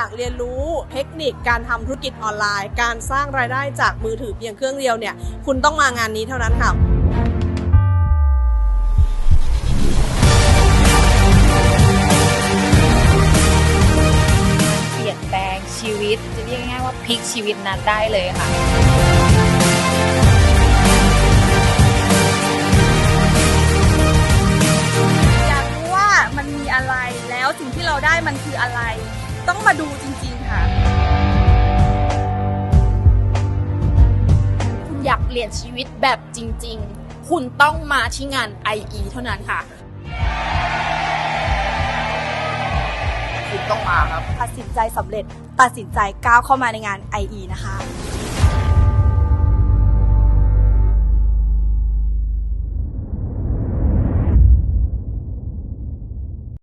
ากเรียนรู้เทคนิคการทำธุรกิจออนไลน์การสร้างรายได้จากมือถือเพียงเครื่องเดียวเนี่ยคุณต้องมางานนี้เท่านั้นค่ะเปลี่ยนแปลงชีวิตจะเรียกง่ายๆว่าพลิกชีวิตนั้นได้เลยค่ะอยากรู้ว่ามันมีอะไรแล้วสิ่งที่เราได้มันคืออะไรต้องมาดูจริงๆค่ะคุณอยากเปลี่ยนชีวิตแบบจริงๆคุณต้องมาที่งาน IE เท่านั้นค่ะคุณต้องมาครับตัดสินใจสำเร็จตัดสินใจก้าวเข้ามาในงาน IE นะคะ